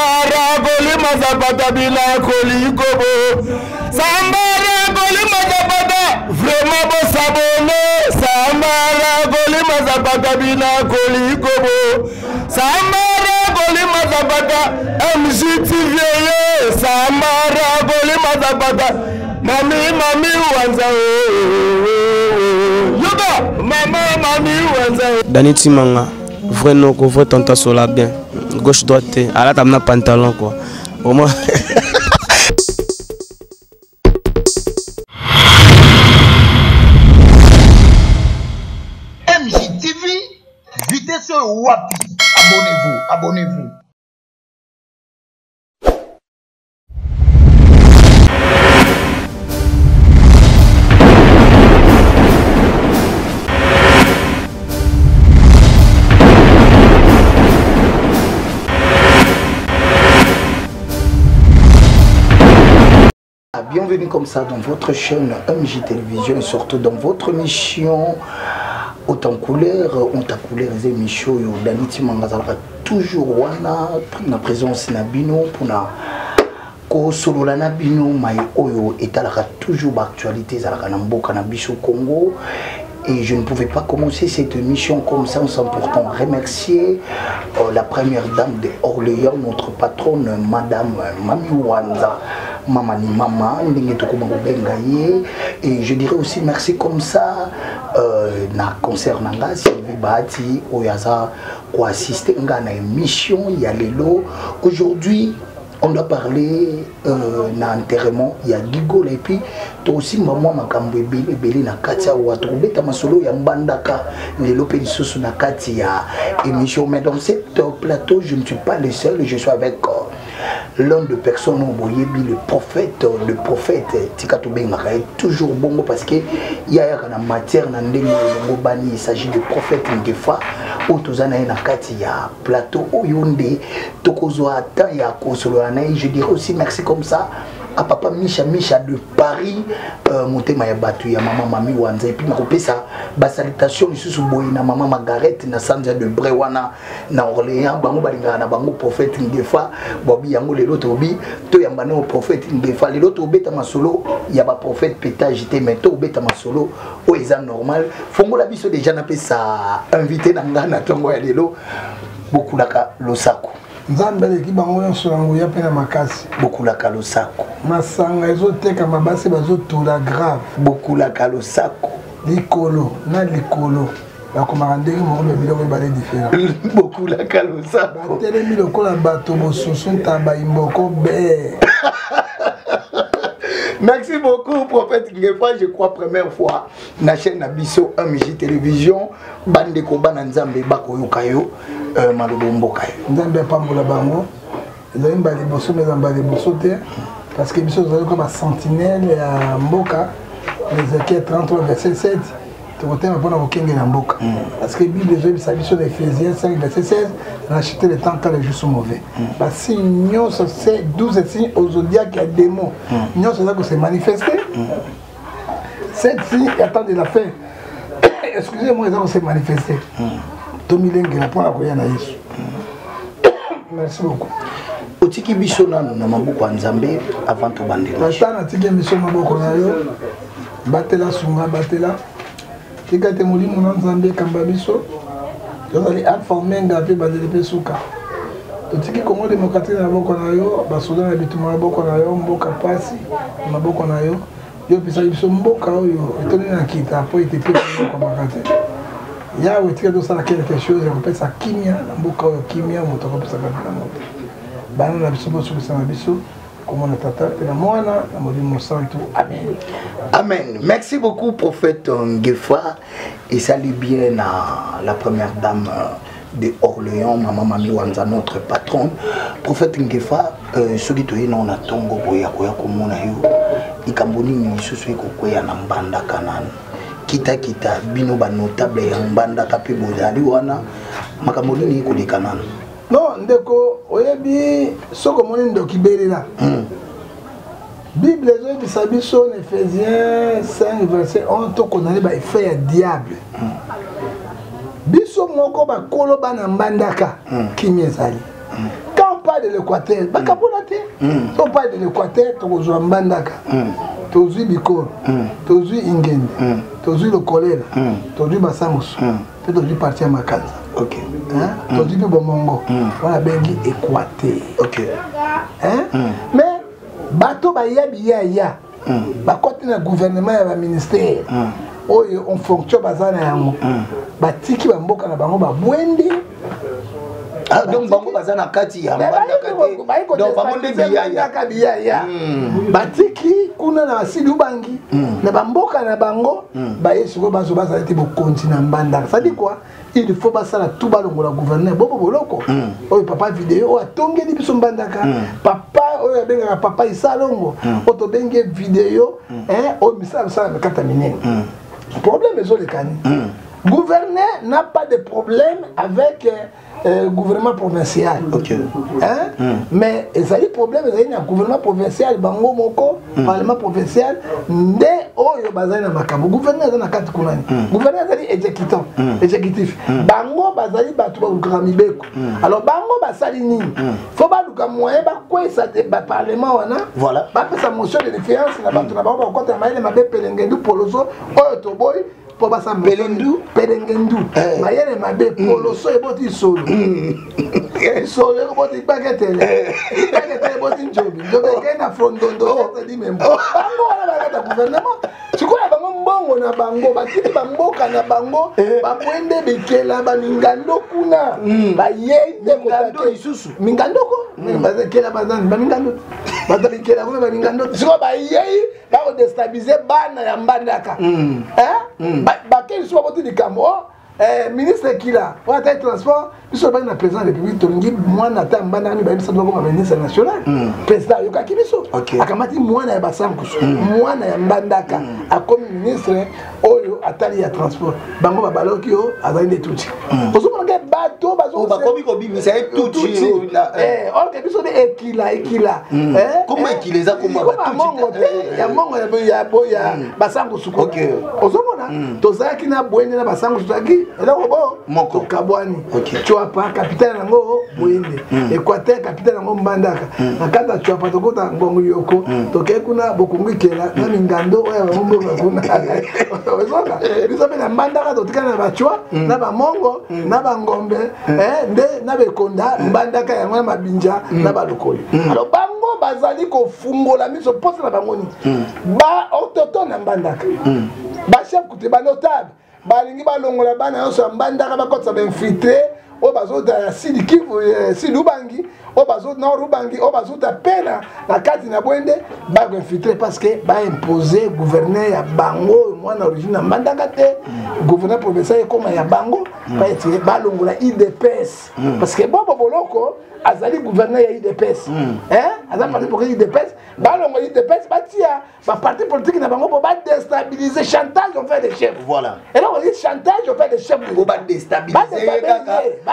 Goli mazapata bila koli gobo. Sambara goli mazapata vraiment bo sabone. Sambara goli mazapata bila koli gobo. Sambara goli mazapata MGTV. Sambara goli mazapata mami wanza. Yoga mami wanza. Dani Timanga, vrai non, vrai tanta sur la bien. Gauche droite, à la table pantalon quoi. Au moins. MJTV, vitesse wapi. Abonnez-vous. Bienvenue comme ça dans votre chaîne MJ Télévision et surtout dans votre émission Autant couleur, les émissions Dani Timanga toujours wana na présence na bino pour na ko solo na bino mai oyo etalaka toujours d'actualité zalaka na mboka na biso Congo. Et je ne pouvais pas commencer cette émission comme ça sans pourtant remercier la première dame de Orléans, notre patronne, Madame Mami Wanza, Mamani Mama, et je dirais aussi merci comme ça, na concert nanga, Sylvie Bahati, Oyaza, pour assister à une émission, il y a Lelo. Aujourd'hui, on doit parler na enterrement il y a Gigo et puis toi aussi maman makambo ebele na katia wa trobeta masolo ya mbandaka lelo pe lisusu na katia émission. Mais dans cette plateau je ne suis pas le seul, je suis avec l'un de personnes au boyebi, le prophète Tikato Bengara est toujours bon parce que il y a une matière dans il s'agit de prophète Ngefa Otozana na katia plateau Oyonde Tokozwa ta ya kosolo. Je dirais aussi merci comme ça à papa Micha de Paris, Montema ya Batu ya maman Mami Wanza et puis nakopé ça ba salutation lisusu boy na maman Margaret na Sandra de Brewana na Orléans bango balinga na bango prophète Ngefa bobi yango lelo tobi to yambana au prophète Ngefa lelo to beta masolo ya ba prophète peta jité mais to beta masolo o eza normal fongo la biso déjà na pesa invité na ngana tongo ya lelo beaucoup laka losako Nzambele ki bango nyonso nango ya pena makasi beaucoup la kalosako masanga ezoteka mabase bazotula grave beaucoup la kalosako likolo bakomaka ndenge moko biloko ebale différent beaucoup la kalosako batelemi lokola bato mosusu ntaba imboko be. Merci beaucoup, prophète Ngefa. Je crois première fois na chaîne Nabiso MJ Télévision. Bande ko bana nzambe bako yokayo malobombo kayo. Nzambe pambola bango. Ezali mbali boso mais mbali boso te parce que biso zali comme sentinelle ya mboka. Ézéchiel 33 verset 7. Tokotema pona kokenge na mboka. Parce que Bible zo bisa biso de Ephésiens 5 verset 16, racheter le temps quand les jours sont mauvais. Parce que nous c'est 12 signes au zodiaque a démon. Nous c'est là que se manifester. 7 signes attendent de la fin. Excusez-moi, ils ont se manifester. Tomilenge la point à koya na Yesu. Merci beaucoup. Otiki biso na maboko nzambe avant to bandela. Batana tiki biso maboko na yo. Batela sunga batela. Tika te molimo na nzambe kamba biso. Yozali alpha omega pe bandele pe suka. Totiki Congo démocratique na maboko na yo, basoda na bituma maboko na yo, mboka pasi maboko na yo. Yo pesa biso mboka oyo etoni na kita po ete pe kwa makate. Ya wetika do sala quelque chose on pesa kimia na mboka oyo kimia moto ko pesa na moto. Bana na biso boso pesa na biso. Comment on tata la moana la molimo santo. Amen. Amen. Merci beaucoup prophète Ngefa et salut bien à la première dame de Orléans, maman Mami Wanza, notre patronne. Prophète Ngefa, celui qui est non à Tongo boya koya komona yo. Ikamboni ni susu ko koya na mbanda kanan. Kita bino ba notable ya mbanda kape bozali wana makamboni ni ko de kanan. Non, ndeko oyebi soko moni ndoki belela. Bible zo bisa biso en Ephésiens 5 verset 11 to konale ba effet ya diable. Biso moko ba kolo bana mbandaka kimia ezali. Quand parle de l'Équateur, si on parle de l'Équateur, tu as Mbandaka, tu as Bikoro, tu as Ingende, tu as le choléra, tu as Bassamus, tu as parti à Makaza. Ok. Tu as dit Bomongo, on a bien dit Équateur. Ok. Mais, bateau ya, côté le gouvernement et le ministère, on fonctionne bazana yango, batiki bamboka na bango babwende. Ah, donc bango bazana kati ya mbandaka te. Donc bango de biyaya. Batiki kuna na basili ubangi na bamboka na bango ba yesuko bazo bazala te bo continue mbandaka. Ça dit quoi? Il faut pas ça la tout balongo la gouvernement bobo boloko. Oyo papa vidéo atongeli biso mbandaka. Papa oyo benga papa isalongo. Oto benge vidéo o misala ça na kata minene. Problème est le cani. Gouverneur n'a pas de problème avec gouvernement provincial. Ok. Mais il y a problème avec le gouvernement provincial, bango moko, parlement provincial, nde oyo bazali na makambo. Gouverneur na kati kunani. Gouverneur azali exécutif. Bango bazali batu ba gramibeko. Alors bango basali nini? Faut ba luka moyen ba kwesa te ba parlement wana. Voilà. Ba pesa motion de défiance na batu na bango ba kota maile mabe pelengendu poloso oyo toboy. Pelendu, mayele mabe poloso eboti solo. Solo eboti paketele. Paketele eboti njobi. Njobi kena frondondo di membo. Bango wala bakata gouvernement. Sikola bango mbongo na bango, batiki bamboka na bango, babwende bikela ba mingando kuna. Ba yende mingando isusu. Mingando ko? Bazekela bazani ba mingando. Bazabikela kuna ba mingando. Sikola ba yei ba ko déstabiliser bana ya mbandaka. Bakeli soit voté du Cameroun, ministre qui là, on a été transport, il soit pas président de la République, Tongi, moi n'attends pas d'année, mais ça doit être ministre national, président Yoka Kibiso. Akamati moi na basankus, moi na mbandaka, a comme ministre oyo atali ya transport, bango babaloki o azali de tuti. Parce que mon bateau, bateau, bakomi kobi mais c'est tuti. Or que biso de ekila. Comment ekile za comment tuti? Ya mongo ya boya basankus ko. Ozomona, tozaki na bwende na basankus tozaki, eloko bo moko kabwani. Chuapa capitaine nango boyende. Équateur capitaine nango mbandaka. Nakata chuapa tokota ngongo yoko, toke kuna bokungi kela na mingando oya bambo kuna. Ozoka, biso pe na mbandaka totika na bachwa, na bamongo, na bangombe, nde na bekonda mbandaka yango na mabinja na balokoli. Alors bango bazali ko fungola miso poste na bango ni. Ba autochtone na mbandaka. Ba chef kuti ba notable. Balingi balongola bana yoso mbandaka bakotsa infiltré o bazota sidi kivu sidi ubangi o bazota na rubangi o bazota pena na kati na bwende ba infiltré parce que ba imposer gouverneur ya bango mwana origine mbandaka te gouverneur provincial comme ya bango ba etirer balongola IDPS parce que bobo boloko azali gouverneur ya IDPS azali parti pour IDPS balongola IDPS batia ba parti politique na bango ba déstabiliser chantage on fait des chefs voilà et là on dit chantage on fait des chefs on va déstabiliser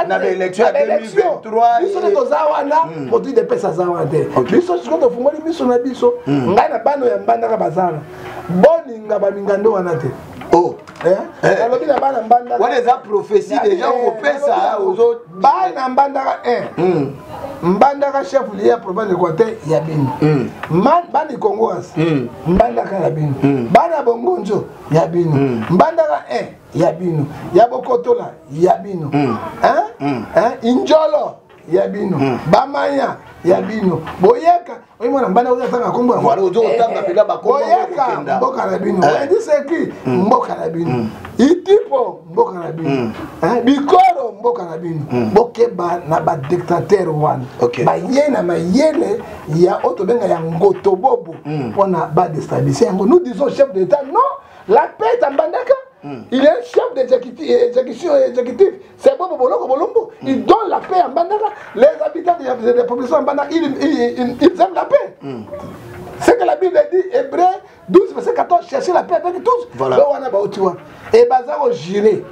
na l'élection 2023 biso de tozawana pour dire IDPS azawana te biso siko to fungoli biso na biso ngai na bano ya mbandaka bazana boninga ba mingando wana te alobi na bana mbandaka wana eza prophétie déjà kopesa aux autres bana mbandaka mbandaka chef lié province de Équateur ya bino bana Congoas mbandaka ya bino bana Bongonjo ya bino mbandaka ya bino ya Bokotola ya bino Injolo ya bino Bamanya ya bino boyeka oyi mwana mbanda oza tanga kombo voilà ozo tanga pela bakombo boyeka mboka na bino oyebi seki mboka na bino itipo mboka na bino bikoro mboka na bino bokeba na ba dictateur wana baye na mayele ya otobenga ya ngotobobo pona ba déstabiliser yango nous disons chef d'état non la paix est en bandaka. Il est chef d'exécutif. C'est Bobo Boloko Bolombo. Il donne la paix en Bandaka. Les habitants de la population en Bandaka, ils aiment la paix. C'est que la Bible dit, Hébreu 12, verset 14, cherchez la paix avec tous. Voilà. Et Bazaro Jiré,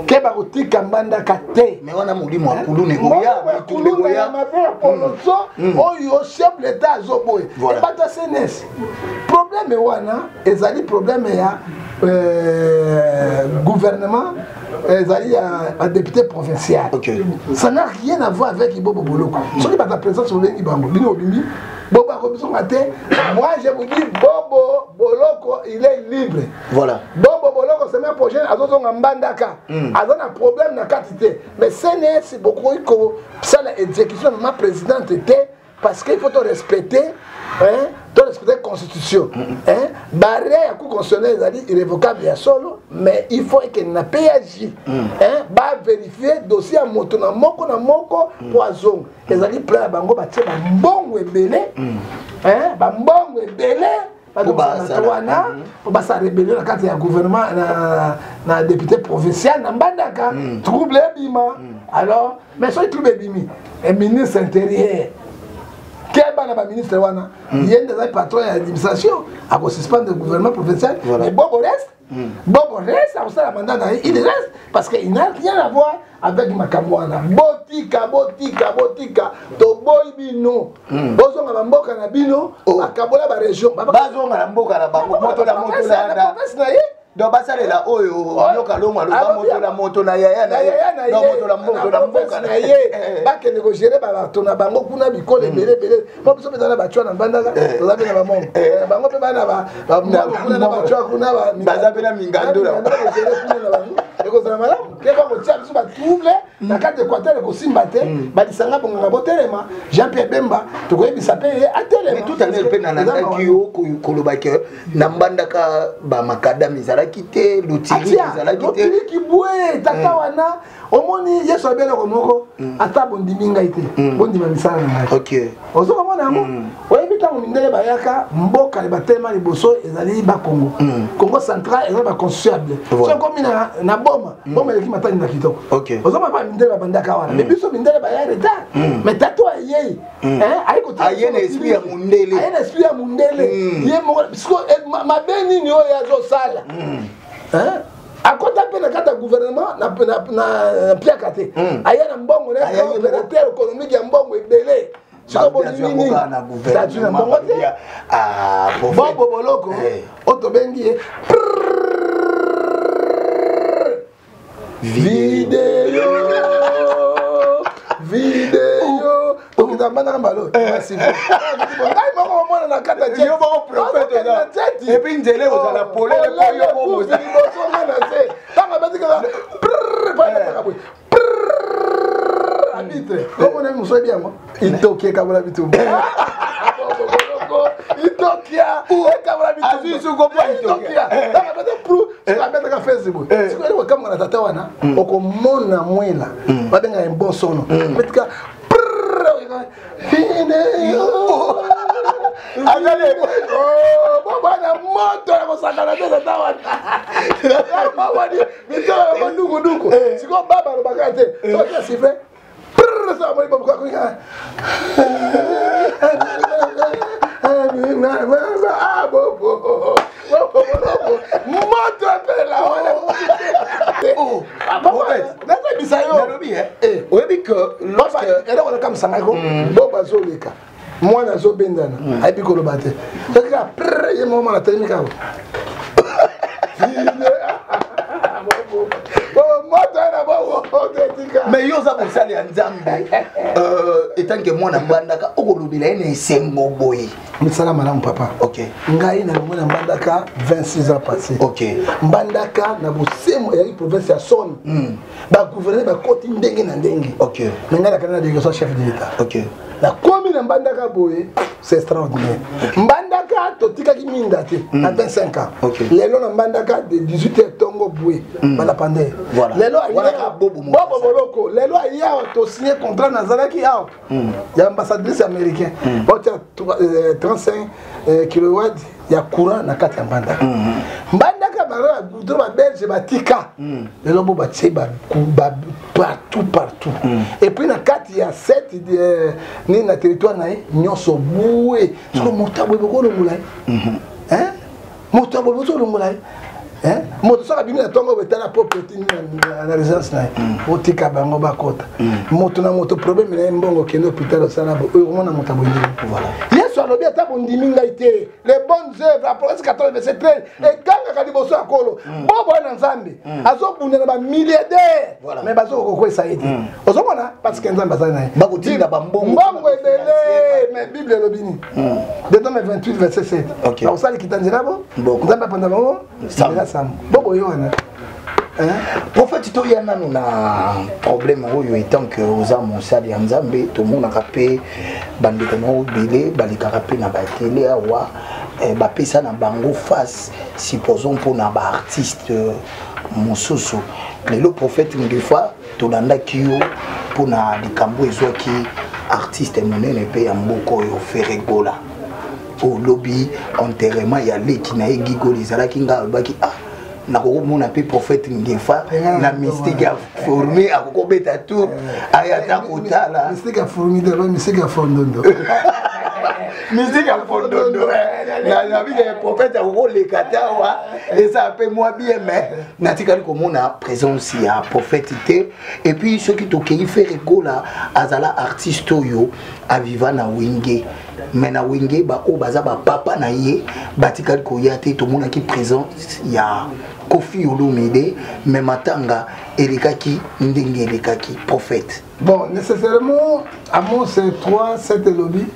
Kebaroti Kambanda Kate. Mais on a mouli moi, Koulou Negoya, Koulou Negoya, ma frère, Poloso, Oyo, chef l'État, Zoboé. Et Bata Sénès. Problème, Wana, Ezali, problème, il y a gouvernement, ezali un député provincial. Ça n'a rien à voir avec Bobo Boloko. Ce qui est la présence sur les Bango, Bobo moi je vous dis, Bobo Boloko, il est libre. Voilà. Bobo Boloko, c'est même projet, à d'autres en Bandaka. À d'autres un problème dans la quantité. Mais c'est beaucoup ça l'exécution de ma présidente était parce qu'il faut te respecter. Tu respecter la constitution. Barré à coup constitutionnel, c'est-à-dire irrévocable et solo, mais il faut que na PAJ va vérifier dossier à moto na moko poison. C'est-à-dire plein bango ba tia mbongo ebele, mbongo ebele. Pour sa rébellion dans le gouvernement, na député provincial, na Mbandaka, trouble bima. Alors, mais ça trouble bimi, un ministre intérieur. Quel est le ministre wana? Il y a des patrons de l'administration à suspendre le gouvernement provincial. Mais Bobo reste. Bobo reste, ça la mandat il reste parce qu'il n'a rien à voir avec Makamwana. Botika, Toboy Bino. Bozon à Mboka na Bino, Makabola ba région. Bazon à Mboka na Bango, moto la donc ça là oh yoka longa la moto na yaya na moto la mboka na ye ba ke négocier ba tona bango kuna bikole belé mo biso bezana ba chwa na bandaka tozabe na ba mom bango pe bana ba kuna na ba chwa kuna ba bazabe na mingando la eko za mala ke ba mo tia biso ba trouble na carte Équateur ko simbate ba disanga bonga botelema Jean-Pierre Bemba to ko yebisa pe atelema mais tout à l'heure pe na ndaki yo ko lobake na bandaka ba makadami quitté l'outil qui boué tata wana omoni yeso abela ko moko ata bondiminga ite bondima misala na OK ozo ko mona ngo oyebita mo mindele bayaka mboka le batema liboso ezali ba Congo central ezali ba constituable so comme na boma eleki matani na kitoko OK ozo ba mindele ba bandaka wana mais biso mindele baya retard mais tato ayei ayiko ayene esprit ya mundele ye mo mabeni ni oyo yazo sala à côté de la gouvernement, na Pierre Kate. Aya na mbongo na opérateur économique ya mbongo ebele. Siko bonini na gouvernement. Bobo Boloko, otobengi vidéo. Donc dans bana mbalo. Merci. Ngai moko mona na kata je. Yo moko prophète na. Et puis ndele oza la pole le koyo bobo. Tanga bazika. Arbitre. Comment on aime ça bien moi? Itokia kabula bitumba. Itokia. Kabula bitumba. Azu suko pa Itokia. Tanga baza pro. Ça mettre ka Facebook. Siko ele kama na tata wana. Okomona mwela. Babenga un bon sono. Metka Allez, oh, bana moto ya kosakana tena tawa. Baba ni mitoa ndugu. Siko baba lo bakate. Soki sife. Ça va pas quoi. Ah bobo. Moto appelle la wala. Oh, papa. Oui, que lorsque elle a comme ça, Boba Zolika, moi, na Zobendana, a pu colobater. C'est que après, il y a un moment à terminer. Mais yo za musali ya nzambe etant que moi na mbandaka okolobela ene sengo boy misala malamu papa OK ngai na mona mbandaka 26 ans passé OK mbandaka na bosemo ya province ya Son ba gouverner ba koti ndenge na ndenge OK ngala kana de so chef de l'état OK la commune mbandaka boy c'est extraordinaire mbandaka totika ki minda te na 25 ans OK lelo na mbandaka de 18h tongo boy bala pandé lelo ya bobo boloko lelo ya to signer contrat na zalaki ya ya ambassadrice américain botia 35 kW ya courant na kati ya mbandaka mbandaka bara gudro ba belge batika lelo bo batseba partout et puis na kati ya 7 ni na territoire na nyoso boué so motabo boko longula motabo boko longula moto saka bimi na tongo betala propriété na résidence na otika bango bakota moto na moto problème na mbongo kendo hôpital sala bo oyo mona motabo ndimo voilà Yesu alobi ata bondimi ngai te les bonnes œuvres Apocalypse 14 verset 13 ekangaka liboso ya kolo bobo na nzambe azobundela ba milliardaire mais bazokokwesa ye te ozomona parce que nzambe azali naye bakotinda bambongo ebele mais bible elobi nini Deutéronome 28 verset 7 bakosala kita nzela bo nzambe apanda bango nzela sambo bobo yo wana prophète toya nanu na problème oyo étant que oza mosali ya nzambe tomonaka mpe bandeko na obele balekaka mpe na batele awa bapesa na bango face supposons mpona baartiste mosusu lelo prophète ngefa tolandaki yo mpona likambo ezwaki artiste monene mpe ya mboka oyo Ferregola olobi enterrement ya leki na ye gigoli ezalaki nga alobaki nakomona mpe prophète ngefa na mystique ya formé akokobeta tour ayata kotala mystique ya formé de mystique ya fondondo mystique ya fondondo na vie ya prophète akokoleka tawa eza mpe mwa bien mais natikali komona présence ya prophète te et puis soki tokei Ferregola azala artiste oyo aviva na wenge mais na wenge baoyo baza bapapa na ye batikali koya te tomonaki présence ya Kofi Olomide mais matanga elekaki ndenge elekaki prophète bon nécessairement Amos 3 7 lobby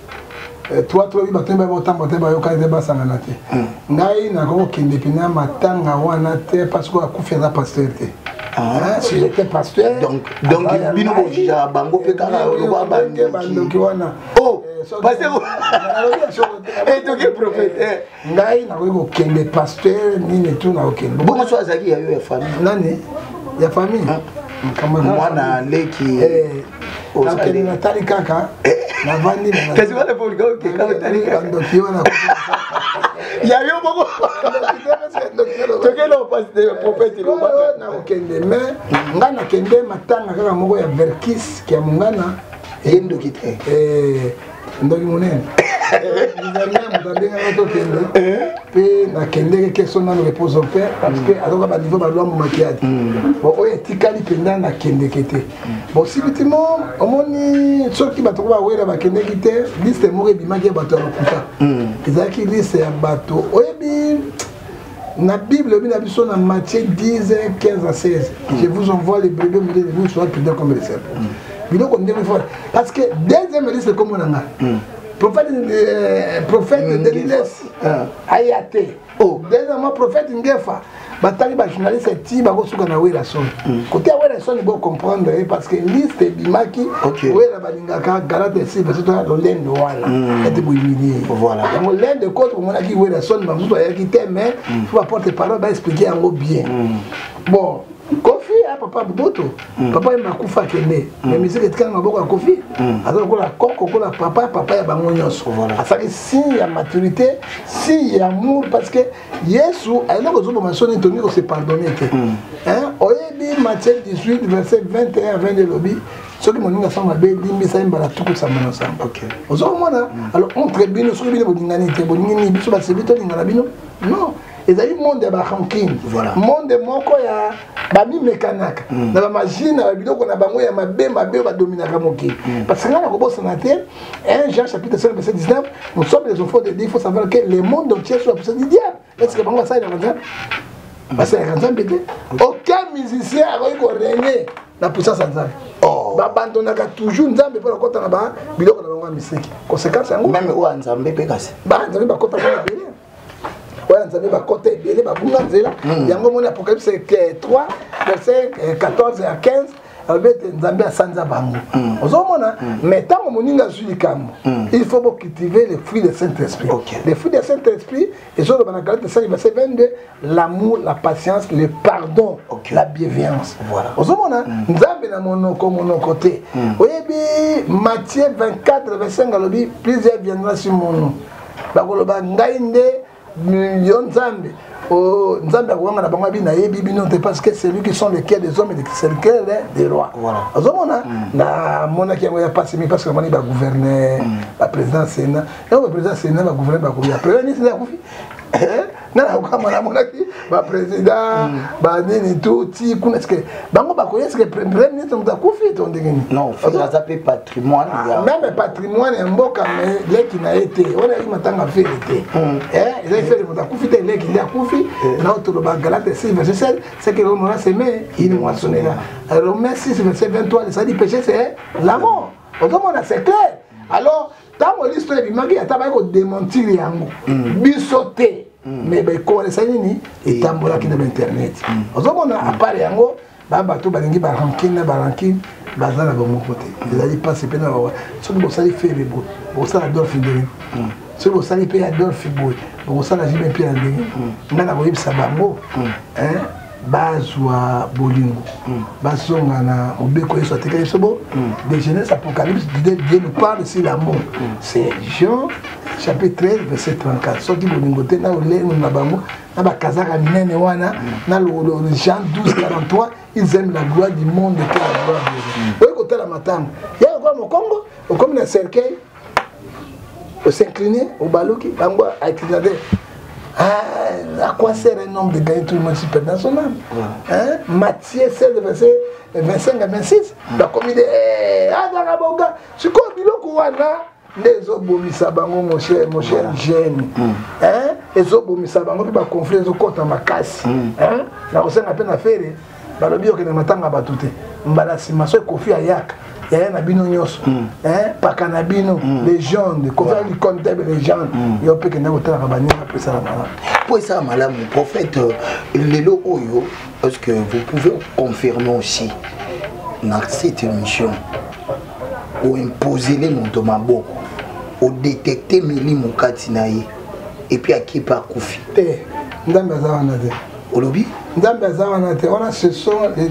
3 batemba botamba te bayoka te basangana te ngai nakokende pina matanga wana te parce que akufi aza pasteur te si j'étais pasteur donc bino bojija bango pe kaka loba bandoki wana oh pasteur et toke prophète ngai nakoki kokende pasteur nini tu nakokende bongo so azaki ya yo ya famille nani ya famille mwana leki nakende natali kaka navandi kasi wana polika okeka otali kaka bandoki wana ya yo bongo tokelo pasteur prophète loba nakokende mais ngai nakende matanga kaka moko ya verkis kia mongana yendoki te ndoki monene mutabenga tokende mpe nakendeki question nano repose au père parce que azoka baniveau balwambo makiati bon oyo etikali mpenza nakendeki te bon sibitima omoni soki bato ko bawela bakendeki te liste moko ebimaki ya bato ya lokuta ezalaki liste ya bato oyebi na Bible oyebi na biso na Matthieu 10 15 à 16 je vous envoie les brebis au milieu de vous soyez prudents comme les serpents biloko ndenge fort parce que deuxième liste comme on a prophète de l'Ilès ayate oh deuxièmement prophète ngefa batali ba journaliste ti ba kosuka na wela son côté wela son bo comprendre parce que liste bimaki wela balingaka galate si parce que dans l'ende wala était boumilier voilà dans l'ende côté on a qui wela son ba muso ya ki te mais faut apporter parole ba expliquer en bien bon Kofi a papa boto papa il m'a kufa kende mais musique etikana maboko ya Kofi azala kola koko kola papa ya bango nyonso asaki si ya maturité si ya amour parce que Yesu ayelo kozoba masoni toni ko se pardonner te hein oyebi Matthieu 18 verset 21 à 22 lobi soki moninga sama be limbisa mbala tuku sama na sama OK ozomona alors entre bino soki bino boningani te boningani biso ba sebito lingana bino non ezali monde ya baranking monde moko ya bami mekanaka na ba machine na biloko na bango ya mabe badominaka moki parce que là na kobosana te 1 Jean chapitre 5 verset 19 nous sommes les enfants de Dieu il faut savoir que le monde entier soit poussé du diable est-ce que bango ça il va parce que quand ça aucun musicien a réussi à régner la puissance de Nzambe babandonaka toujours Nzambe pour kota na ba biloko na bango ya misiki conséquence yango même o Nzambe pe kasi Nzambe ba kota na belé ouais Nzambe ba kota belé ba bunga nzela yango moni Apocalypse 3 verset 14 à 15 avec Nzambe asanza bango ozomona mais tant moninga zulikambo il faut cultiver les fruits du Saint-Esprit les fruits du Saint-Esprit et sur le Galates 5 verset 22 l'amour la patience le pardon la bienveillance voilà ozomona Nzambe na monoko te oyebi Matthieu 24 verset 5 alobi plusieurs viendront sur mon nom bakoloba ngai nde yo Nzambe oh Nzambe akwanga na bango bina yebi bino te parce que c'est lui qui sont les cœurs des hommes et c'est le cœur des rois voilà ozomona na mona ki ya passe mi parce que moni ba gouverneur ba président sénat na ba président sénat ba gouverneur ba kuya président sénat kufi na okamona monaki ba président ba nini tout ti kuna est-ce que bango ba connaît est-ce que premier ministre muta kufi to ndengeni non ça s'appelle patrimoine même patrimoine ya mboka mais leki na été on a matanga vérité il a fait muta kufi te leki ya kufi na autour ba Galate 6 verset 7 c'est que l'homme a semé il moissonnera Romains 6 verset 23 ça dit péché c'est la mort autrement c'est clair alors tant l'histoire du magi ataba ko démentir yango bisoté mais ben connaissez nini et tambola qui dans internet ozomona à part yango ba bato balingi ba ranking bazana ba mon côté ils allaient passer pena ba so bo sali faire beau bo sala dor fidèle so bo sali pe ador fibo bo sala jibe pe ndenge ngana bo yibisa bango bazwa bolingo bazonga na obeko yeso atekali sobo de Genèse Apocalypse Dieu nous parle sur l'amour c'est Jean chapitre 13 verset 34 soki bolingo te na olengo na bango na bakazaka minene wana na Jean 12 43 ils aiment la gloire du monde que la gloire de Dieu côté la matanga ya kwa mokongo comme na cercueil au s'incliner au baloki bango a incliné. À quoi sert un homme de gagner tout le monde super dans son âme? Matthieu 16, verset 25 à 26. La comédie est Adaraboga. C'est quoi le Kouana? Les obomisa bango, mon cher jeune. Les obomisa bango, puis va conflit les autres à ma casse. La recette à peine à faire. Balobi ok na matanga batute. Mbala simaso kofi ayaka. Yaya na bino nyos. Pakanabino, légende, kofa li comptable légende. Yo pe que na hôtel à bani après ça la pour ça madame prophète lelo oyo est-ce que vous pouvez confirmer aussi dans cette émission ou imposer les montants mabo ou détecter mili mukati naye et puis à qui par koufi ndamba za wana de olobi ndamba za wana de on a ce sont les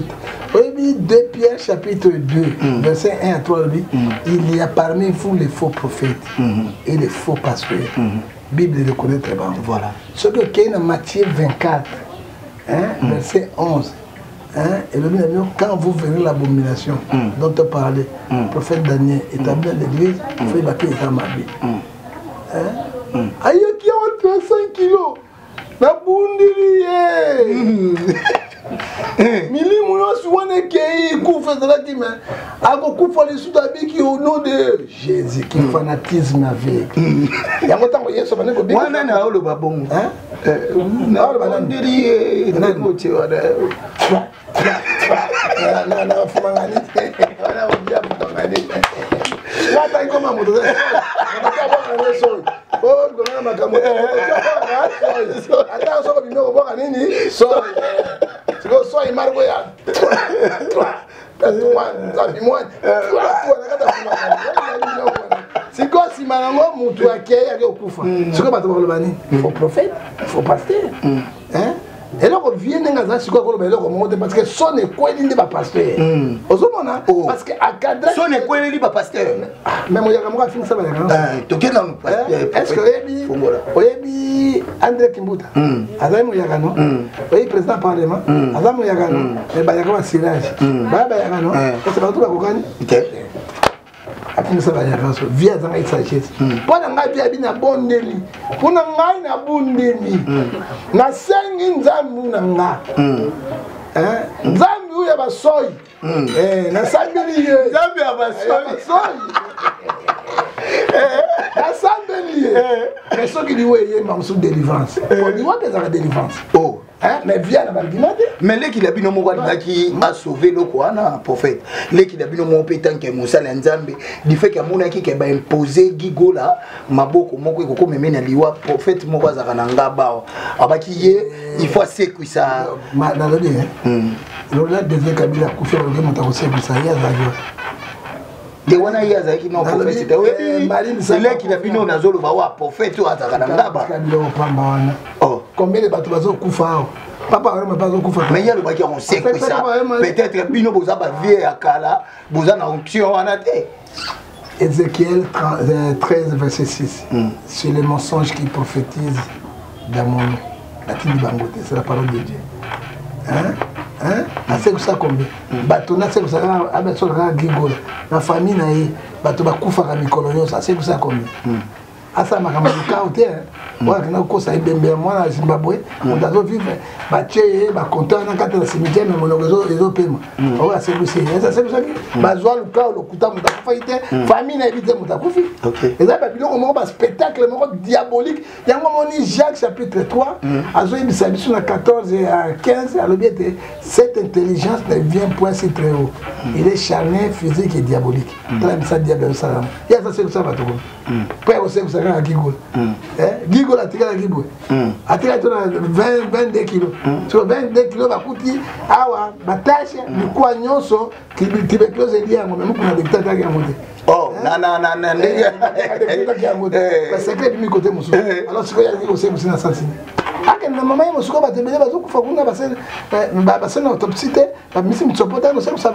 2 Pierre chapitre 2 verset 1 à 3 il y a parmi vous les faux prophètes et les faux pasteurs. Bible le connaît très bien. Voilà. Ce que qu'il y a dans Matthieu 24 verset 11 et le bien quand vous verrez l'abomination dont on parlait prophète Daniel établi dans l'église fait baquer dans ma vie aïe qui a 35 kilos na bundiri milimu yosi wana kei kufa zalaki mais ako kufa les sudabiki au nom de Jésus qui fanatisme avec yango tango yeso baneko bi wana na olo babongo na olo bandiri na moche wana na fumangani wana obia fumangani lata ngoma moto so oh gona makambo ata so bino boka nini so so imargo ya siko simanango mutu akeye ake okufa siko bato bakolobani faux prophète faux pasteur eloko vie ndenge aza sikoyo akoloba eloko mongo te parce que son ekweli nde bapasteur ozomona parce que akadra son ekweli bapasteur mais moyaka moko afingisa bayaka tokenda est-ce que oyebi André Kimbuta azali moyaka no oyebi président parlement aza moyaka no mais bayaka basirage baya bayaka no ese bato bakokani apingisa bayaka so vie azanga isachese mpo na ngai vie abi na bondeli mpo na ngai na bondeli nasengi nzambe na nga nzambe oyo ya basoyi nasambeli ye nzambe ya basoyi nasambeli ye mais soki liwe eyemba mosusu délivrance liwa mpe ezaka délivrance mais via na bargima te mais leki la bino moko alingaki asauve loko wana prophète leki la bino moko mpe tanke mosala ya nzambe du fait ke amonaki ke baimpose gigola maboko moko ekokomeme na liwa prophète moko azalaka na nga bawa abaki ye il faut asekwisa nalobi lola devie kabila akufi alobi moto akosekwisa ye azalaki te wana ye azalaki na prophète te leki la bino nazoloba wa prophète oyo azalaka na ngaba kabila opamba wana combien de bateaux bazokufa awa papa vraiment bazokufa mais ye alobaki yango sekwisa peut-être bino boza bavie ya kala boza na onction wana te Ézéchiel 13 verset 6 sur les mensonges qui prophétisent dans mon nom natindi bango te c'est la parole de Dieu asekwisa combien bato nasekwisa abesolaka gigola na famille na ye bato bakufaka mikolo nyonso asekwisa combien asa makambo lukao te wana kana kosa ibembe mwana Zimbabwe ondazo vivre ba tcheye ba content na kata la cimetière mais monogezo ezo pema oya sebusi esa sebusi bazwa lukao lokuta mutakufaite famille na ebite mutakufi eza ba biloko moko ba spectacle moko diabolique yango moni Jacques chapitre 3 azo ibisa biso na 14 à 15 alobi ete cette intelligence ne vient point si très haut il est charnel physique et diabolique tala bisa diable salam ya ça c'est ça ba toko père aussi vous savez à Gigo Gigo la tika la Gigo atira tona 22 kilos sur 22 kilos ba kuti awa batashe ni kwa nyonso tuberculose lié à moi même kuna docteur ta ya monte oh na parce que du côté musu alors c'est ya Gigo c'est musu na sensini ake na mama yemo suko batebele bazokufa kuna base na autopsie te bamisi mtsopota no c'est ça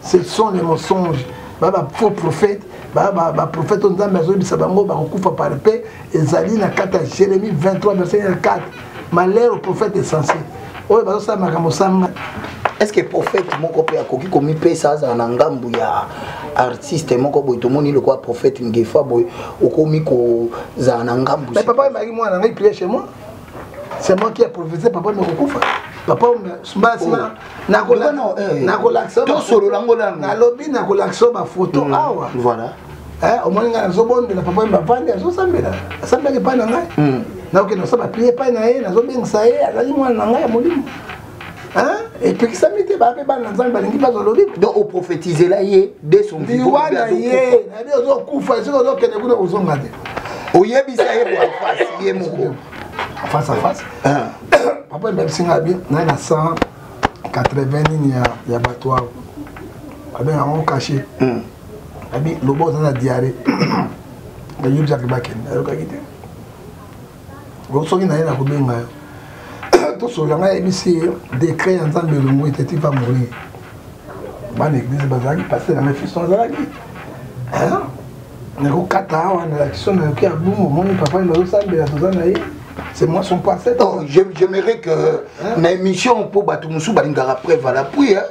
ce sont les mensonges baba faux prophète baba prophète on nzambe azobisa bango bakokufa par paix ezali na kata Jérémie 23 verset 4 malheur au prophète est censé oyo bazosala makambo sanga. Est-ce que prophète moko pe akoki komi pesa za na ngambu ya artiste moko boy tomoni le quoi prophète ngefa boy okomi ko za na ngambu? Mais papa mari moi na prier chez moi. C'est moi qui ai prophétisé papa me kokufa. Papa mbasima na kolakso to solo lango na lobi na kolakso ba photo awa. Voilà. Au moins nga zobondela papa mbapande azosambela. Asambela pa na ngai. Na okeno ça ba prier pa na ye na zobengisa ye azali mwana na ngai ya molimo. Et puis ça m'était pas dans zang balingi pas zolobi donc au prophétiser là yé dès son vivant wana yé na bio zo kufa zo zo kene kuna uzonga te oyebisa ye kwa face yé moko face à face papa même singa bien na 180 ni ya batwa abe na on caché abi lobo za na diarrhée ba yibza ke baken ayoka kite go soki na ina kubenga tout ce genre ici décret en tant que le mot était il va mourir ban église bazaki passer dans mes fils sont là hein ne ko kata wana l'action na ki abumo mon papa il m'a sambela tozana yi c'est moi son passé donc j'aimerais que na émission pour batu musu balingara preuve à l'appui hein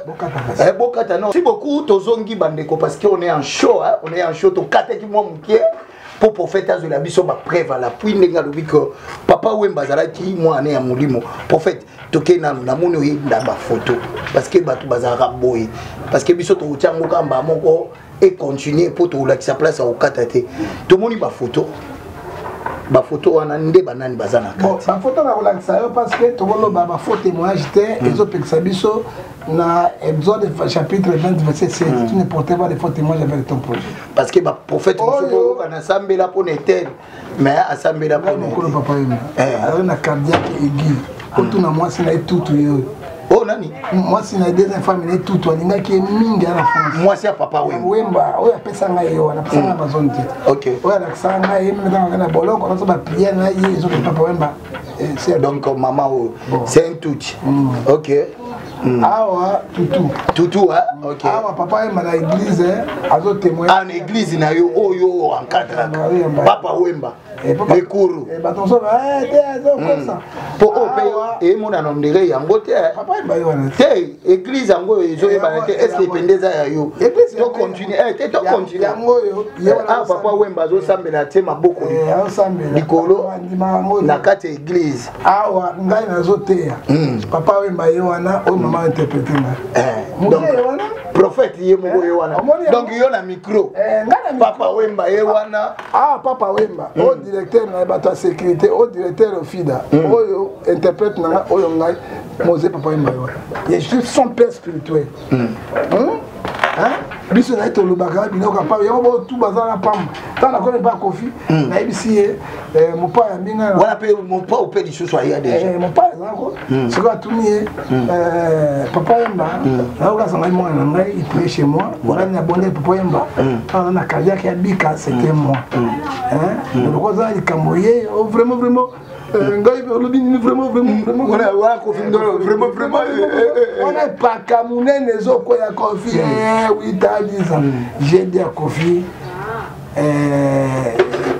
bokata non merci beaucoup tozongi bandeko parce qu'on est en show hein on est en show to kata ki moi mukie pour prophète de la biso ba preuve à l'appui ndenga lobi que papa Wemba zalaki moi ane ya mulimo prophète toke na moni oyenda ba photo parce que batu bazara boy parce que biso to tiango kamba moko et continuer pour to la sa place au katate to moni ba photo wana nde banani bazana kati bon ba photo na kolakisa yo parce que to bolo ba faux témoignage te ezo pekisa biso na Exode chapitre 20 verset 16 tu ne portais pas de faux témoignages avec ton projet parce que ba prophète musuko kana sambela pour n'éternel mais asambela pour n'éternel papa alors na cardiaque aigu tout na moi c'est na tout yo oh nani moi c'est na deux femmes na tout aninga ki mingi à la France moi c'est papa Wemba oya pesa nga yo na pesa nga bazon te OK oya na pesa nga ye mena na boloko on ba prier na ye zo papa Wemba c'est donc maman c'est un tout OK awa tutu hein OK awa papa Wemba na église azo témoigner en église na yo oyo en cadre papa Wemba les cours batonso te azo kosa pour payer et mon anondere yango te papa Wemba yo na te église yango ezo yeba te est-ce que pendeza ya yo to continuer to continuer yango yo papa Wemba zo sambela te maboko likolo na kati église awa ngai nazo te papa Wemba yo wana o mama interpréter donc prophète ye moko ye wana donc yo na micro papa Wemba ye wana papa Wemba o directeur na bato sécurité o directeur FIDA oyo interprète na oyo ngai Mose papa Wemba yo je suis son père spirituel biso na ito lubaka binoka pa yo bo tout bazana pam tana ko pas Kofi na ibisi mon père mbinga wala pe mon père au père du soir ya déjà mon père nako c'est quoi tout nié papa Wemba na oka sanga moi na ngai il prie chez moi voilà na bonne papa Wemba on a cardiaque ya bika c'était moi le cosa il kamoye vraiment ngai vraiment voilà Kofi ndolo vraiment on est pas kamune nezo ko ya Kofi oui t'as j'ai dit à Kofi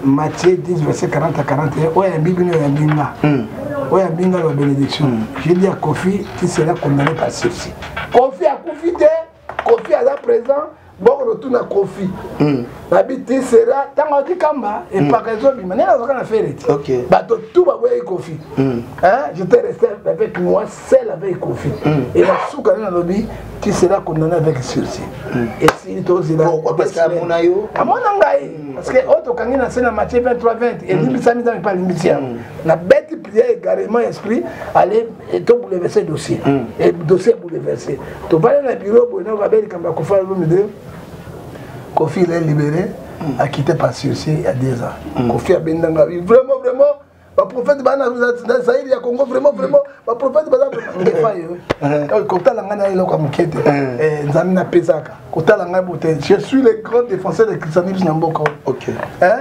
Matthieu 10 verset 40 à 41 oya mbinga ya mbinga oya mbinga la bénédiction j'ai dit à Kofi qui sera condamné par ceci Kofi a confité Kofi à la présent bon retour na Kofi habité sera tant que kamba et par exemple mais là on a fait OK bato tout va voir Kofi hein j'étais resté avec moi seul avec Kofi et la souka na lobby tu seras condamné avec sursis et si tu es là pourquoi parce que amona yo amona ngai parce que auto kangi na sena Matthieu 23:20 et limite mi pas limite na bête prière également esprit aller et tout bouleverser dossier et dossier bouleversé to parler na bureau bon va bien kamba ko faire le Kofi est libéré, a quitté par sursis il y a 10 ans. Kofi a bien vraiment, ma prophète dans Zaïre, il y a Congo, vraiment, ma prophète il y a failli. Quand tu as l'angana, il y a comme quête, Nzamina Pesaka. Quand tu as l'angana, je suis le grand défenseur de christianisme Nyamboko. Ok.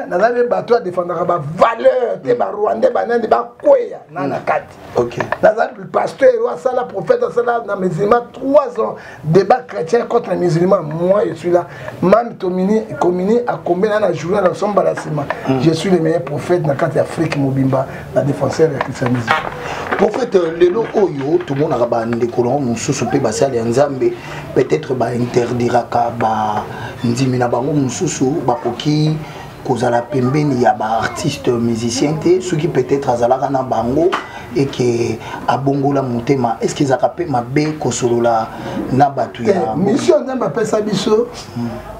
Nazali bateau à défendre la valeur, des Rwandais, des Bakoya, Nana Kati. Ok. Nazali le pasteur, la prophète, dans mes musulmans, 3 ans, débat chrétien contre les musulmans. Moi, je suis là. Mam Tomini, Komini, a combien dans la journée dans son balassement. Je suis le meilleur prophète dans la carte d'Afrique, Mobimba, la défenseur du christianisme. Prophète, le lot Oyo, tout le monde a des colons, nous sous-soupé, peut-être interdira ba ndimina bango mususu bakoki kozala pembeni ya ba artiste musicien te ceux qui peut-être azalaka na bango et que abongola motema est-ce qu'ils akape mabe kosolola na batu ya mission nzamba pesa biso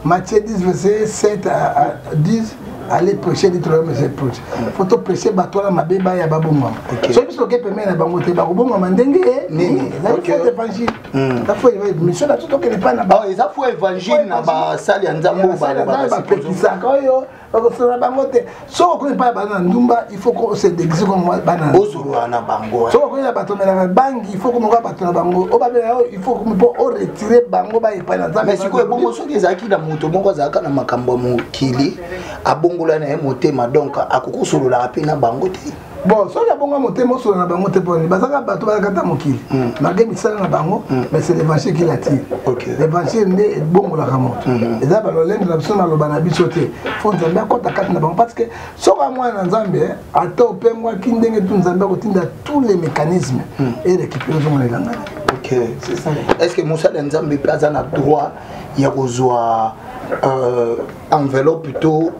Matthieu 10 verset 7 à 10 aller prêcher des trois mais prêcher faut to prêcher batola mabeba ya babonga so biso ke pemé na bango te bakobonga mandenge nini la faut évangile la faut mission na tout que ne pas na ba ça faut évangile na ba sali ya nzambo ba petisa koyo bakosala bango te so ko pas bana ndumba il faut qu'on se déguise comme bana ozolo na bango so ko na bato na bangi il faut ko moka bato na bango o ba il faut ko po retirer bango ba epa na nzambe mais siko bongo so kezaki na moto moko azaka na makambo mokili abongola na motema donc akokosolola ape na bango te bon so ya bongo motema osolola na bango te poni bazaka bato bakata mokili malgré misala na bango mais c'est l'évangile qui l'attire l'évangile ne bongolaka moto eza balolende na biso maloba na biso te fo nzambe akota kati na bango parce que soka mwana nzambe ata opengwaki ndenge tu nzambe akotinda tous les mécanismes et récupérer zongo na elanga ok c'est ça est-ce que mosala nzambe mpe aza na droit ya kozwa enveloppe plutôt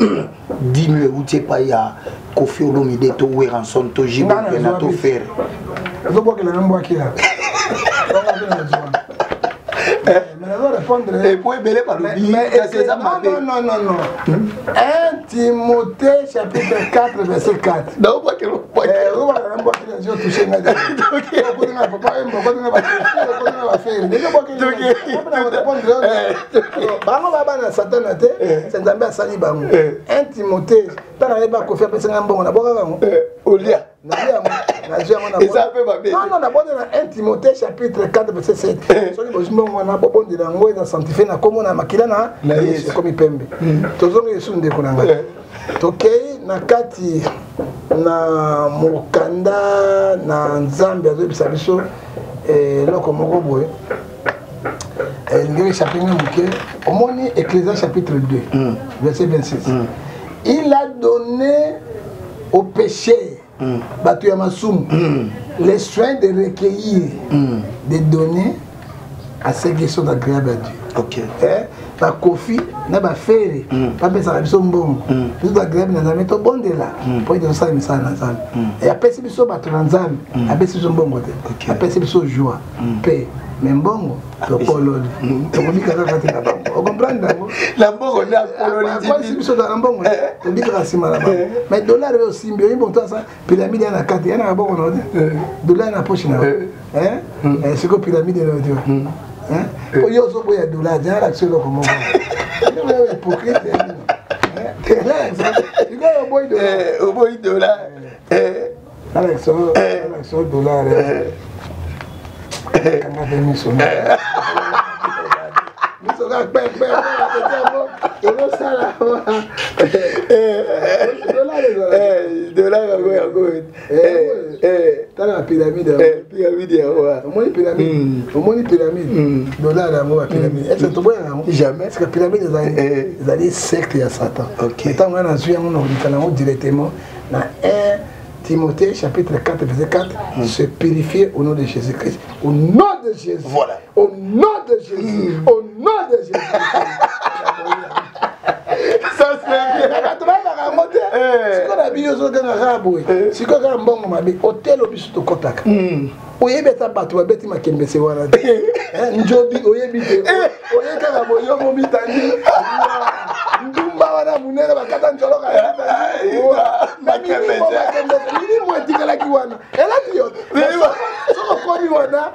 10 000 euros pas ya Kofi Olomide to Weranson to Jibo Benato faire je vois que la même boîte qui là mais on va répondre et pour belé par le non 1 Timothée chapitre 4 verset 4 non pas que on va la même boîte qui là je toucher mais donc papa va faire déjà quoi que bango baba na satana te c'est nzambe asali bango 1 Timothée tana ba Kofi apesa ngambongo na boka bango olia non, d'abord dans 1 Timothée chapitre 4 verset 7. Soki bozimba mwana bobondi na ngo eza sanctifié na komo na makila na Yesu comme pembe. Tozonga Yesu ndeko na ngai. Tokei na kati na mokanda na Nzambe azobisa biso loko moko boye. Ngeli chapitre moké omoni Ecclésiaste chapitre 2 verset 26. Il a donné au péché Batu Yamasum, les soins de recueillir des données à ceux qui sont agréables à Dieu. Ok. Ba Kofi, na ba fere, pas penser à biso mbongo. Biso agréable na nzambe to bonde là. Pour dire ça misala na nzambe. Et après si biso batu na nzambe, après si biso mbongo te. Après si biso joie, paix. Mais mbongo, to pololi. To bika ka kati na bango. O comprendre ngo? La mbongo na pololi. Kwa si biso na mbongo, to bika ka sima na bango. Mais dollar yo simbi, bon to ça pyramide na kati, yana bango na dollar na poche na. C'est quoi pyramide na dio? Hein? Yo so boya dollar, ja la selo comme moi. C'est hypocrite. Tu gars au boy dollar. Avec so dollar. Quand on a mis son la pyramide. Jamais. Parce que la pyramide est secte à Satan. Et tant qu'on a directement dans 1 Timothée chapitre 4 verset 4 se purifier au nom de Jésus-Christ. Au nom de Jésus. Voilà. Au nom de Jésus. Au nom de Jésus. Ça c'est bien. Tu vas la raconter. Si on a bien aux autres arabes, si on a un bon moment, hôtel au bisu to kotaka. Oye beta bato beti makembe se wana. Njobi oye bite. Oye kaka boyo mo bitandi. Ndumba wana munene bakata njolo ka. Makembe. Ni mo etikala ki wana. Ela tiyo. Soko koni wana.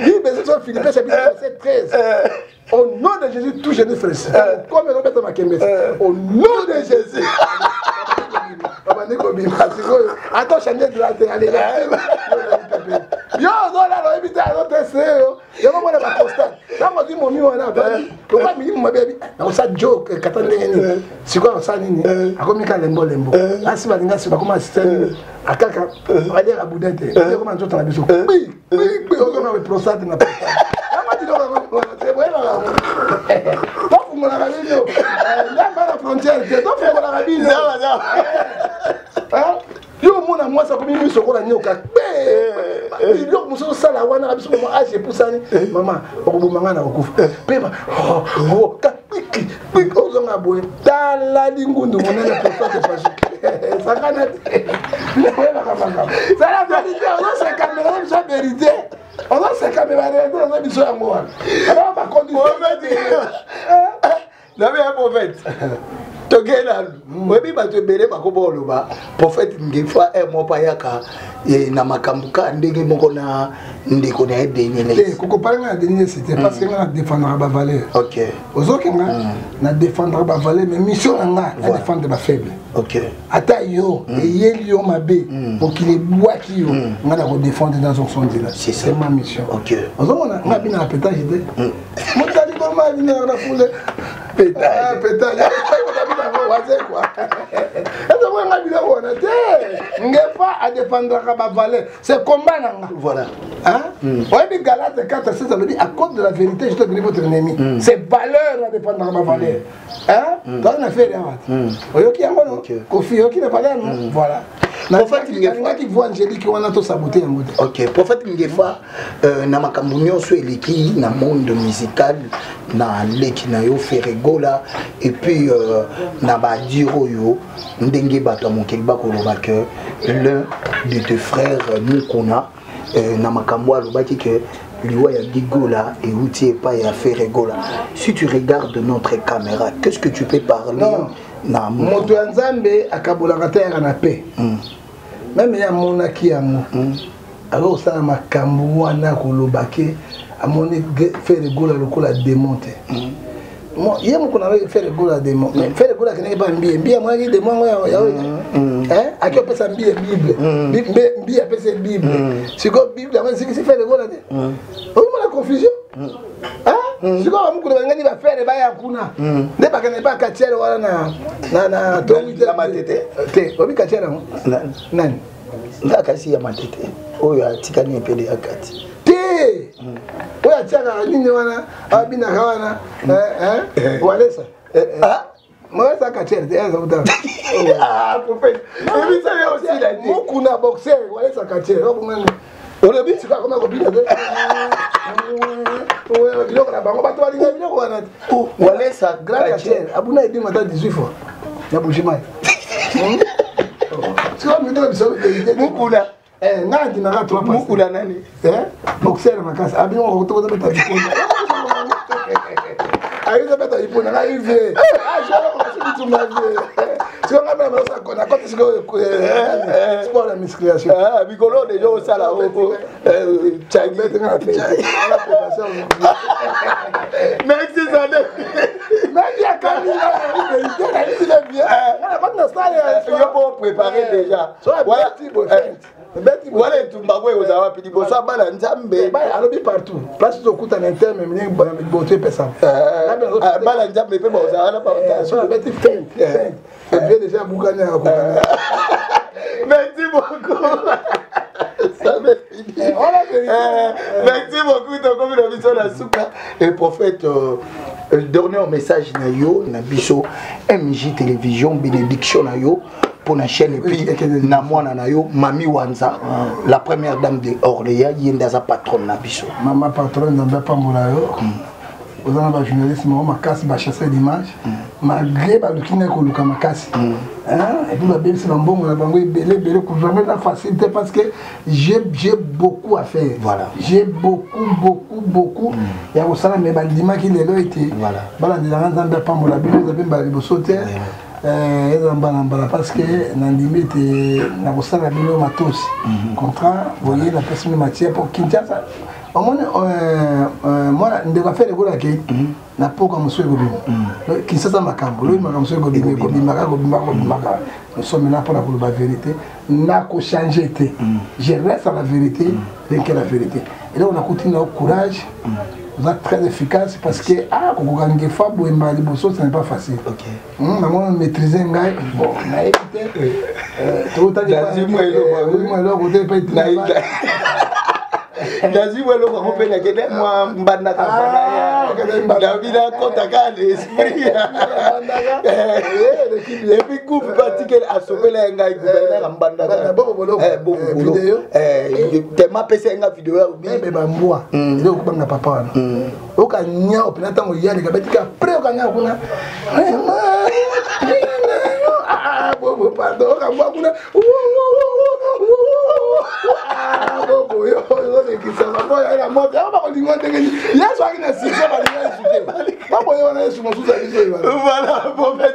Ni bese so Philippe chapitre 13. Au nom de Jésus, tout jeune frère. Comme on beta makembe. Au nom de Jésus. Attends, changer de la télé. Yo, non, là, on évite à l'autre sério. Yo, moi, on va constat. Là, moi, dis mon mieux, on a pas. Le pas minimum, ma baby. On ça joke, katane nini. C'est quoi ça nini? A comme il lembo lembo. Là, si ma dinga, c'est pas comment assistant. A kaka, on va dire à boudette. On comment tu t'en as oui, oui, oui, on a le prostate na pas. Là, moi, dis donc, c'est vrai là. Donc, vous m'en avez dit. Là, pas la frontière. Donc, vous m'en avez dit. Hein? Yo mona moi ça comme mi sokona nyoka. Yo muso sala wana biso mo age pour ça ni. Maman, okubomanga na okufa. Pema. Oh, kapiki. Piki ozonga boye. Tala lingundu monene pour ça pas. Ça kana. Ça la vérité, on a caméra, on a vérité. On a caméra, on a biso yango wana. Alors on va conduire. Non mais un prophète. Togena webi bato bele bakobo loba prophète ngefa mopa yaka na makambuka ndenge moko na ndeko na edenyele koko paranga na denye c'était parce que na défendre ba valeur. OK. Ozoki nga na défendre ba valeur mais mission nga na défendre ba faible. OK. Ata yo eyeli yo mabe pour qu'il est boaki yo nga na ko défendre dans son sens là. C'est ma mission. OK. Ozomona nga bina pétage de. Mo tali ko ma bina na foule pétage pétage. À défendre la valeur. C'est combat. Voilà. Hein? Oui, Galate 4, 6, ça veut dire à cause de la vérité, je te dis votre ennemi. C'est valeur à défendre la valeur. Hein? Toi, on a fait les Kofi, qui n'a pas l'air, non? Voilà. Prophète Ngefa qui voit Angélique qui a tout saboté en mode. OK, prophète Ngefa na makambo so eleki na monde musical na leki na yo Ferregola et puis na ba diro yo ndenge bato mokeli ba ko loba que l'un de tes frères Mukuna na makambo alobaki que liwa ya Gigola et outil pas ya Ferregola. Si tu regardes notre caméra, qu'est-ce que tu peux parler? Non. Moto nzambe akabola katera na paix. Même ya monaki yango. Alors ça makambo wana kolobake amoni Ferregola lokola démonter. Moi yemo ko na Ferregola démon. Mais Ferregola kene ba mbie moi ki démon ya hein akio pesa mbie Bible. Mbie pesa Bible. Siko Bible ama siki Ferregola de. On la confusion. Hein? Si quoi vous avez va faire ba ya kuna. Ne ba kana ba katiere wala na to la matete. Te, obi katiere ngo. Nani? Nda kasi ya matete. Oyo atikani epele ya kati. Te. Oya tiaka nini wana abina kawana walesa. Moi ça katiere te ça uta. Ah prophète. Et ça y aussi la dit. Mukuna boxer walesa katiere. Obungani. On a vu c'est pas comment copine de ouais biloko na bango bato balinga biloko wana wale sa grand katiere abuna edi mata 18 fois na bujimai c'est comme nous sommes Mukuna nga ndinaka 3 passes Mukuna nani boxer makasi abino ko to ko beta bipona ayo to beta bipona nga ive je ko tu ma vie si on a même ça qu'on a quand c'est sport la musculation bikolo de jo sala o chai beta nga fait la préparation merci ça mais ya kami il est bien on a pas ça yo pour préparer déjà voilà voilà tumbagwe ozawa pili bosa bala nzambe alobi partout place to kuta na terme mini bote pesa bala nzambe pe boza na pa so beti feint je déjà bukanya akokana merci beaucoup ça me finit merci beaucoup to comme le biso na suka et prophète dernier message na yo na biso MJ télévision bénédiction na yo pour la chaîne et puis na mwana na yo Mami Wanza la première dame de Orléans yenda za patronne na biso mama patronne na pambola yo aux journalistes, ma casse, ma chasseur d'image, malgré le qui n'est que ma casse. Et puis ma belle, c'est un bon, on a belé, jamais la facilité parce que j'ai beaucoup à faire. Voilà. J'ai beaucoup. Il y a aussi mes bandiments qui les ont été. Voilà. Voilà, les gens n'ont pas mon habitude, ils avaient les sauter. Parce que Nandimi était na kosala bino matos contrat voyez la personne matière pour Kinshasa au moins moi ndeka faire ko la ke na poka monsieur Gobi Kinshasa makambo lui makambo monsieur Gobi nous sommes là pour la vérité n'a ko changer té je reste à la vérité rien que la vérité et là on a continué au courage. Vous êtes très efficace parce que ce n'est pas facile. On maîtriser un gars. Bon, on a évité. Et puis coupe particulier à sauver les gars gouverneur Mbandaka. Tellement PC une vidéo ou bien moi. Il est au papa. Au Kenya au pénata mo yali kabetika après au Kenya kuna. Ah bon pardon kamba kuna. Voilà, bon fait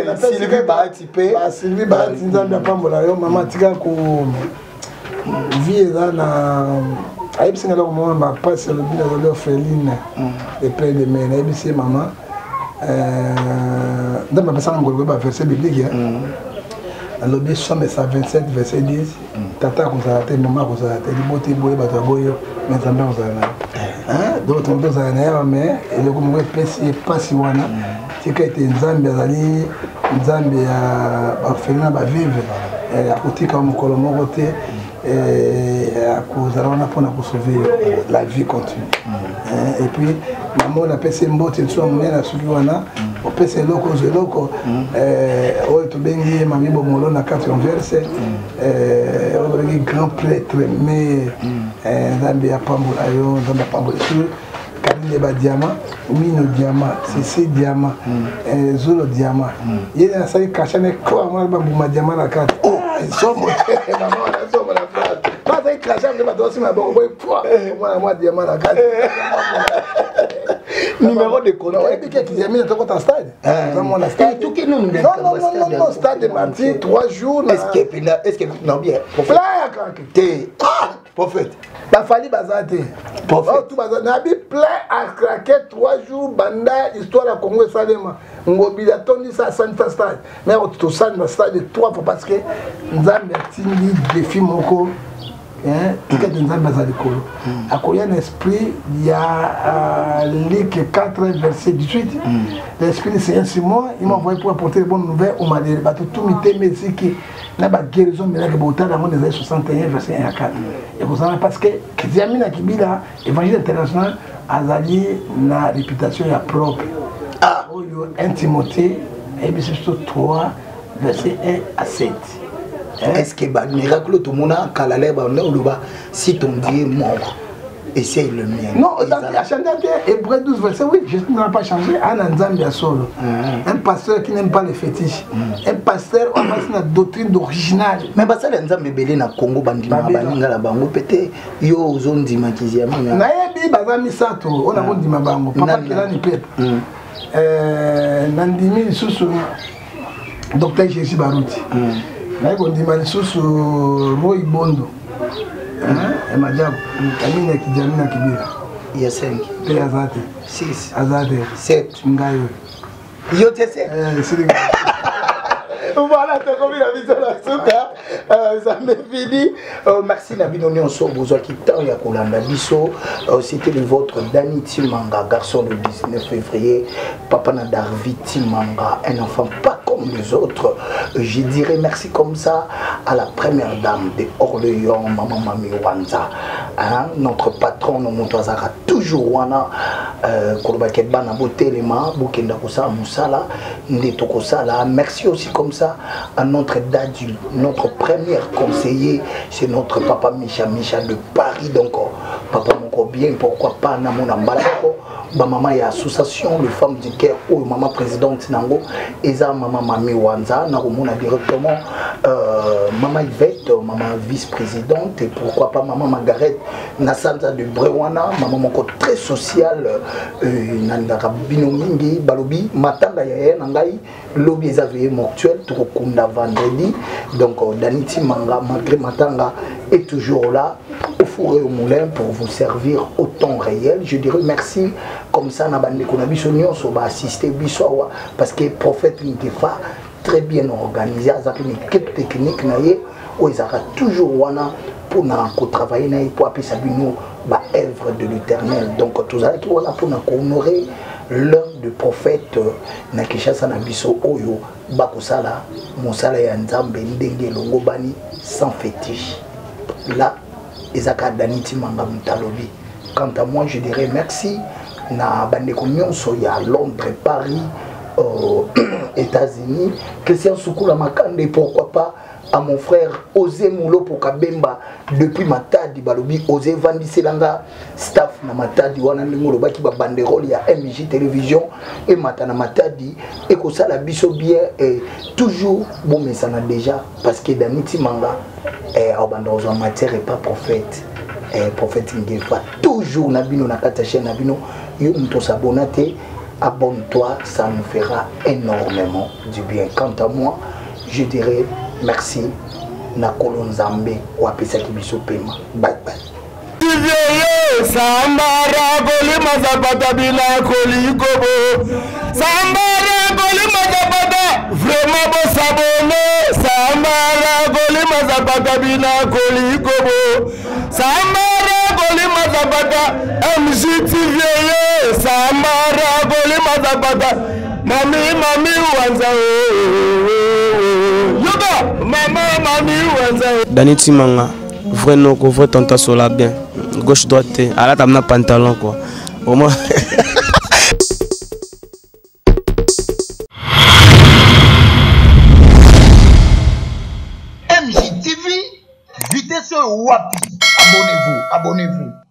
la Sylvie Bahatipé. Sylvie Bahati nzambe pambola yo mama tika ko vie na aïbisi ngalo mo ma passe le bien de l'orpheline et plein de mères aïbisi maman dans ma personne ngolo ba verset biblique alors bien somme 127 verset 10 tata ko za te maman ko za te liboti boye bato boyo mais nzambe ko za na donc on peut za na mais et le ko mo pesi pasi wana tika ete nzambe azali nzambe ya orpheline ba vivre akotika mokolo moko te pour sauver la vie continue. Et puis, maman a passé un beau temps sur la Suguana, on passe loco, on est bien, mamie Bomolo na 4 verset, on est grand prêtre, mais Zambia Pambolayo, Zambia Pambolayo. Karine diamant, mino diamant, c'est diamant, zolo diamant. Il y a ça qui cache les quoi, moi ma diamant la carte. Oh, ils sont maman, ils sont la phrase. Pas ça qui cache les ma dossier ma bon moi diamant la carte. Numéro de compte. Et puis qu'ils aiment dans votre stade. Tout qui nous non, stade de mardi 3 jours. Est-ce que non bien. Prophète. Ba fali bazate. Tout bazate. Nabi plein à craquer 3 jours banda histoire la Congo Salema. Ngobila tondi ça Santa Stade. Mais tout ça dans stade 3 fois parce que nzambe atindi défi moko. Tika nzambe za likolo. Akoya un esprit il y a Luc 4 verset 18. L'esprit du Seigneur Simon, il m'a envoyé pour apporter les bonnes nouvelles au Madé. Tout m'était mesiki. Na ba guérison mais que bota dans les années 61 verset 1 à 4. Et vous savez parce que Kiziamina Kibila évangile international azali na réputation ya propre. Ah, un Timothée et bien surtout 3 verset 1 à 7. Est-ce que le miracle tout le monde a calé si ton Dieu est mort? Essaye le mien. Non, à chanter Hébreu 12 verset, oui, je ne vais pas changer. Un Nzambia solo. Un pasteur qui n'aime pas les fétiches. Un pasteur, on passe la doctrine d'original. Mais ça, les Nzambia belé na Congo bandima baninga la bango pété yo zone dimatisé. Nayebi bazami sato, on a bon dima bango. Papa qui l'a ni pep. Nandimi susu docteur Jésus Barouti. Nayebi dima susu Roy Bondo. Emajabo, Kamina Kijamina Kibira. Il y a 5. Puis Azate. 6. Azate. 7. Ngayo. Yo te 7. Voilà, tu as compris la vision de la souka. Ça m'est fini. Merci Nabino Nyonso, Bozoa Kitan Yakolanda Bisso. C'était le vôtre Dani Timanga, garçon le 19 février. Papa Nadarvi Timanga, un enfant pas comme les autres. Je dirais merci comme ça à la première dame de Orléans, Maman Mami Wanza. Notre patron, Montozara, toujours Wana. Kolobakeba Nabote Lema, Bukenda Kosa Moussala, Ndeto Kosala. Merci aussi comme ça à notre date, notre premier conseiller, c'est notre papa Micha de Paris. Donc, papa bien, pourquoi pas na mon ambalako, ba maman y a association les femmes du cœur ou maman présidente nango, eza maman Mami Wanza, na romona directement maman Yvette, maman vice-présidente et pourquoi pas maman Margaret Nassanta de Brewana, maman moko très sociale nandaka bino mingi balobi matanga ya nangai lobby eza veillée mortuelle to kunda vendredi donc Danity Manga malgré matanga est toujours là au four et au moulin pour vous servir au temps réel. Je dirais merci comme ça na bande ko na biso nyonso ba assister biso parce que prophète Ngefa très bien organisé avec une équipe technique naie où ils aura toujours wana pour travailler naie pour appeler ça bino ba œuvre de l'Éternel. Donc tous ça qui wana pour honorer l'heure du prophète na Kinshasa na biso oyo bakosala mosala ya Nzambe ndenge longo bani sans fétiche. Là ezaka Danity Manga Mutalobi. Quant à moi je dirais merci na bande ko nyonso ya Londres, Paris, États-Unis, Christian Soukoula Makande, pourquoi pas à mon frère Osé Moulo pour Kabemba depuis Matadi Balobi, Osé Vandi Selanga, staff na Matadi, wana Moulo Baki ba banderole ya MJ Télévision et Matana Matadi, et que ça la biso bien et toujours bon mais ça n'a déjà parce que Danity Manga en matière et pas prophète. Prophète Ngefa toujours nabino na katache nabino yo mto s'abonner abonne-toi, ça nous fera énormément du bien. Quant à moi je dirais merci na kolonzambe wa pesa kibiso pema. Bye bye. Sambara goli mazabata bila kolikobo. Sambara goli mazabata vraiment bon s'abonner. Sambara goli mazabata bila kolikobo. Sambara goli mazabata MJTV. Sambara goli mazabata Mami Wanza. Yoga Mami Wanza. Danity Manga. Vrai non, vrai tanta sola bien. Gauche droite, à la table pantalon quoi. Au moins. MJTV, vitesse wapi. Abonnez-vous.